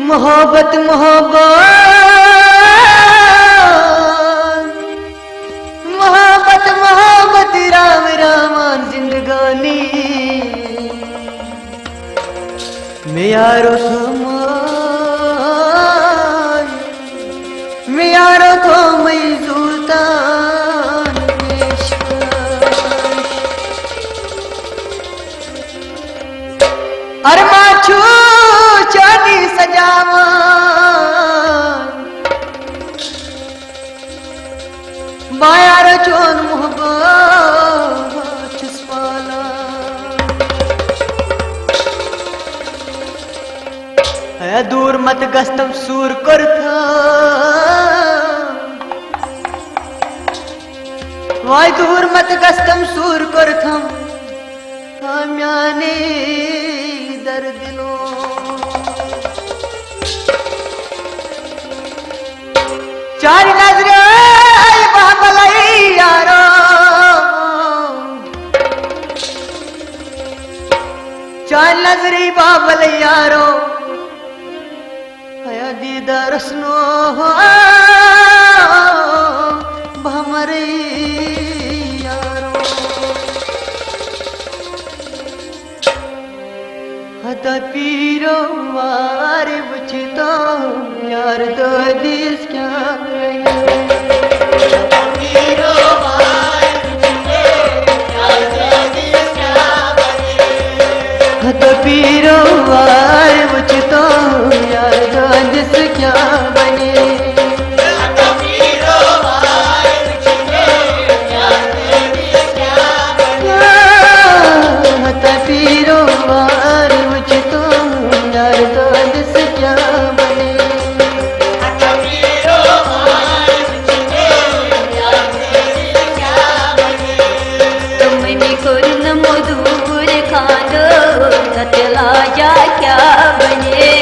मोहब्बत मोहब्बत मोहब्बत मोहब्बत राम रामान जिंदगानी मैं यारो थमान मैं यारो थो मैं सुल्तान अरे माछू चांदी सजावा माया रचोन मोहब्बत चुस्पाला है दूर मत गस्तम सूर करथा वाय दूर मत गस्तम सूर करथम काम्याने दर्द लो चार नजरे बाबलाई यारो चार नजरी बाबलाई यारो हया दीदार स्नो भमरे यारो हता पीरो वारे बुझतो यार दो दिस क्या तो पीरो वार मुझतो यार जिस क्या बने तो पीरो वार मुझतो यार जिस क्या बने तो पीरो वार मुझतो यार जिस क्या बने तो पीरो वार मुझतो यार जिस क्या बने तुमने कुर्न मधुर खादो ततला जा क्या बने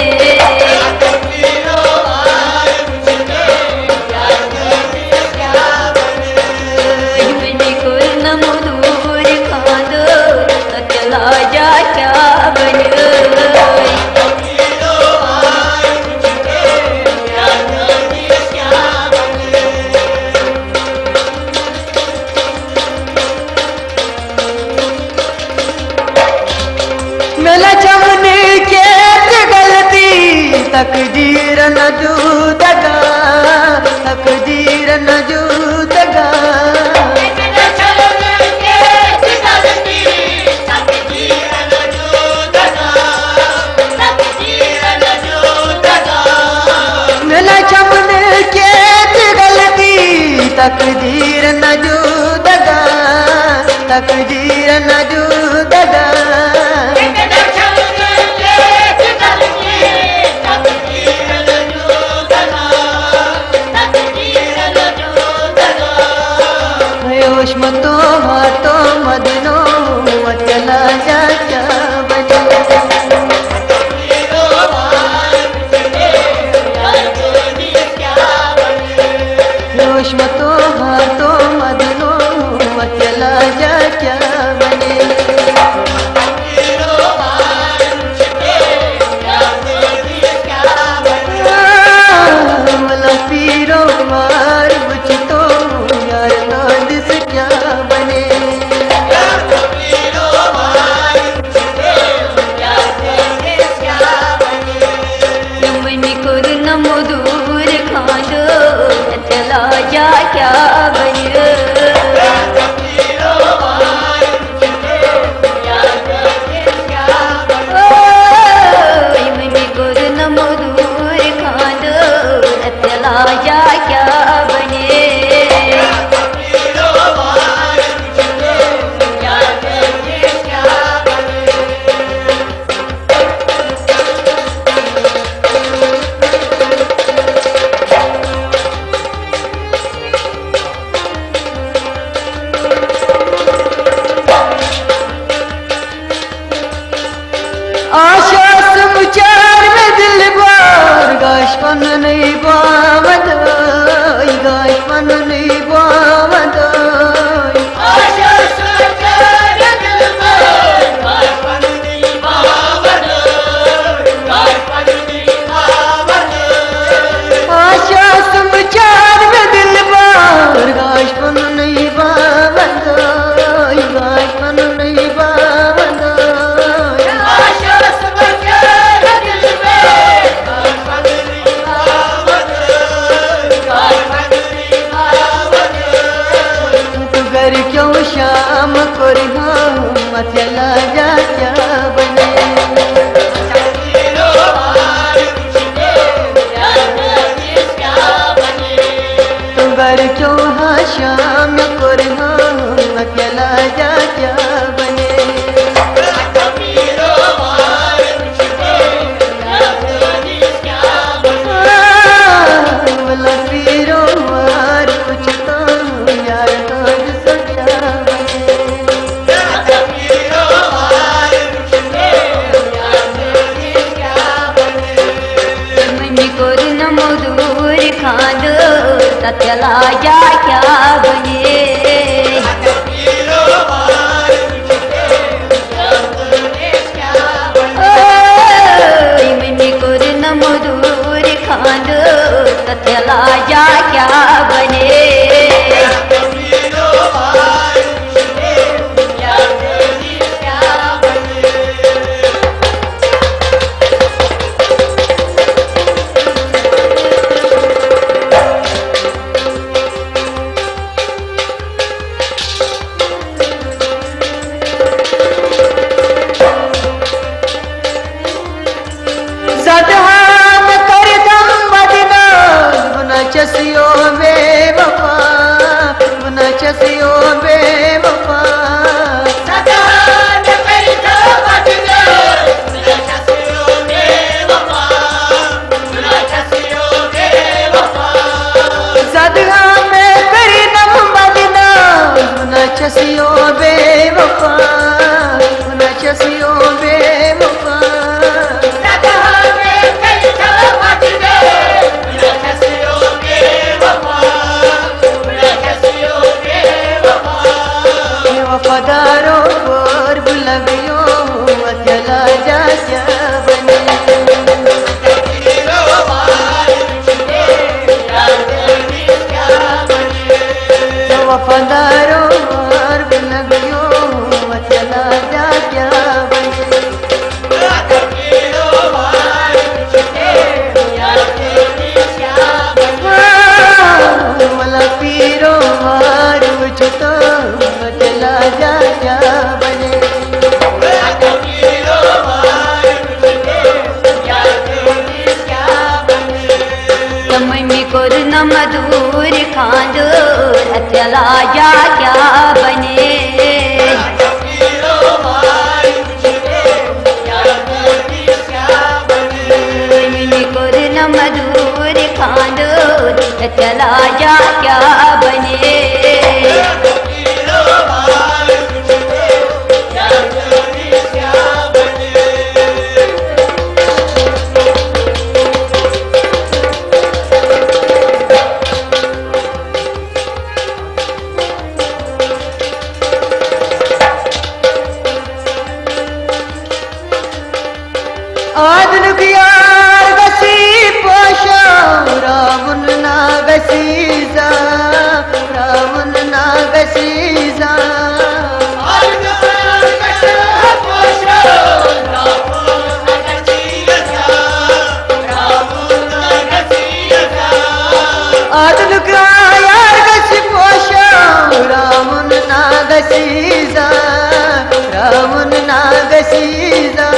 तुमने कुर्न मधुर खादो ततला जा क्या बने मेला चमने के गलती तकदीर न जूदगा तकदीर न जूदगा मेला चमने के गलती तकदीर न जूदगा तकदीर न जूदगा मेला चमने के गलती तकदीर न जूदगा तकदीर न जूदगा मतो हाथो मदनो चला जा क्या बने मतो हाथो मदनो चला जा क्या बने पीरो मार बुझतो यार नादिस क्या बने तुमने कुर्न मधुर खादो ततला जा क्या बने तुमने कुर्न मधुर खादो ततला जा क्या बने बर क्यों हाँ शाम कुरहा अकेला जा क्या बने वाला पीरो मार पूछता हूँ यार आज सो क्या बने मन को न मधुर खांदो ततला जा क्या बने मन को न मधुर खांदो ततला जा क्या बने सदहाम कर दम बदना बुना चसियो बेवफा बुना चसियो बेवफा सदहाम कर दम बदना बुना चसियो बेवफा बुना चसियो बेवफा सदहाम कर दम बदना बुना चसियो बेवफा बुना चसियो बेवफा वफादारों और बुलवियों अकेला जा क्या बने वफादारों और बुलवियों अकेला जा क्या बने वाला पीरो मार बुझता अकेला जा क्या बने मन को न मधुर खांदो अकेला जा क्या बने मन को न मधुर खांदो अकेला जा क्या बने आदन यार गसी पोशा रावण ना गसीजा रावण ना गसीजा आदन यार गसी पोशा रावण ना गसीजा रावण ना गसीजा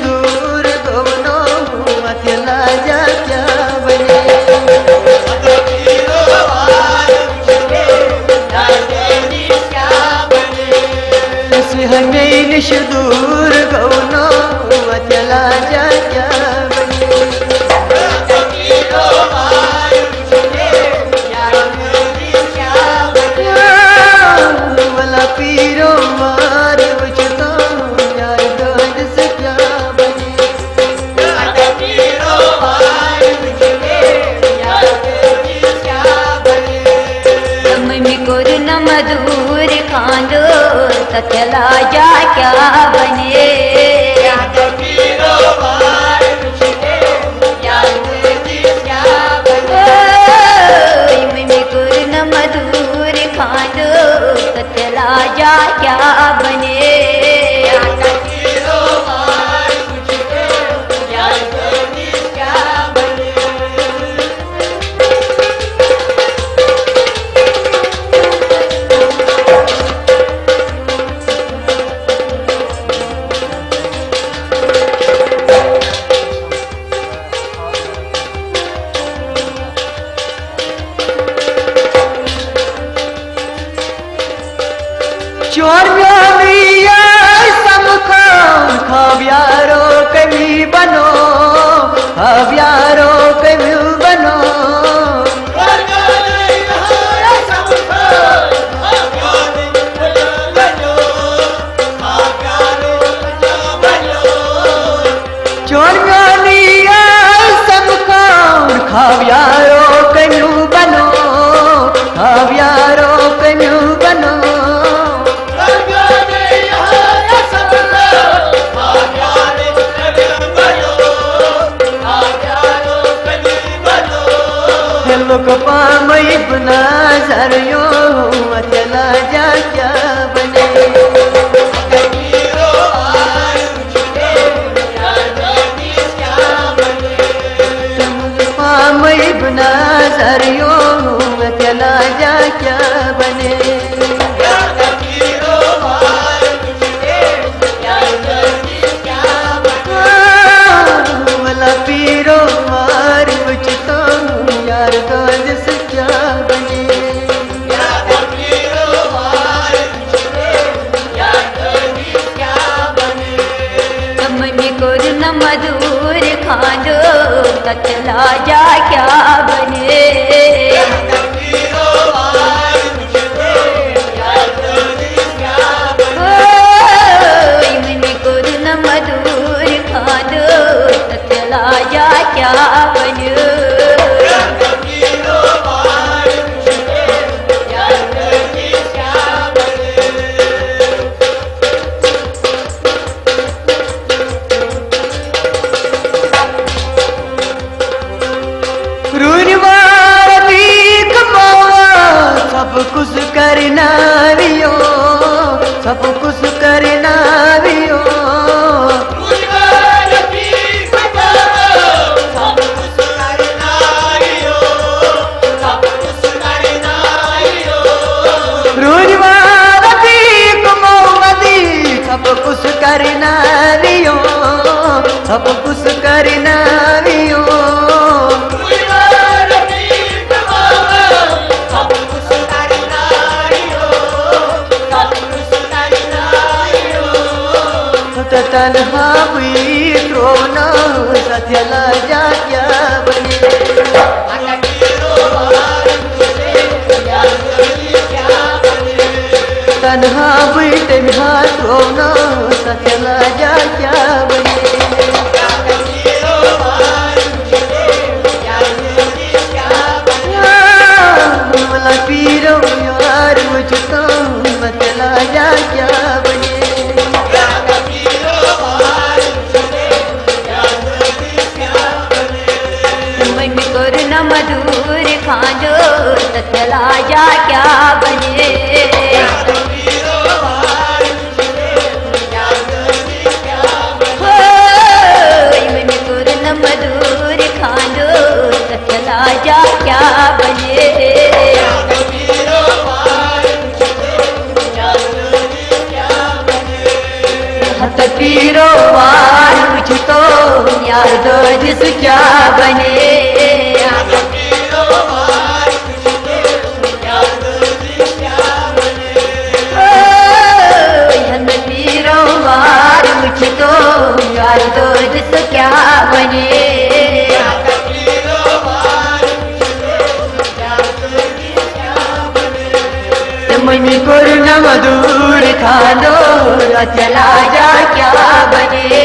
दूर दोनों अकेला जा क्या बने हमें निश दूर दोनों अकेला जा क्या बने वाला पीरो मार बुझता यार दर्द से क्या बने मन को न मधुर खांदो ततला जा क्या बने मन को न मधुर खांदो ततला जा क्या बने चोर म्योलिया समखान खव्यारो कमी बनो खव्यारो कमी बनो चोर म्योलिया समखान खव्यारो कमी बनो खव्यारो कमी बनो लोग पामई बना जरियो चला जा क्या बने पामई बना जरियो चला जा क्या बने वाला पीरो मार उचता यार गाज से क्या बने मन को न मधुर खांडो ततला जा क्या बने मन को न मधुर खांडो ततला जा क्या बने सब कुछ करना वियो सब कुछ करना वियो रोजवार भी कमौमदी सब कुछ करना वियो सब कुछ करना वियो तन्हा हुई क्रोना सत्यला जा क्या बने तन्हा हुई तन्हा क्रोना सत्यला जा क्या बने मला पीरो यार मुझको मतला जा क्या बने मधुर खांडो ततला जा क्या बने मन को मधुर खांडो ततला जा क्या बने हत पीरो वार कुछ तो यार दो जिस क्या बने तो यार दो जिस क्या बने मन को न मधुर खांडो चला जा क्या बने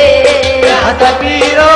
पीरो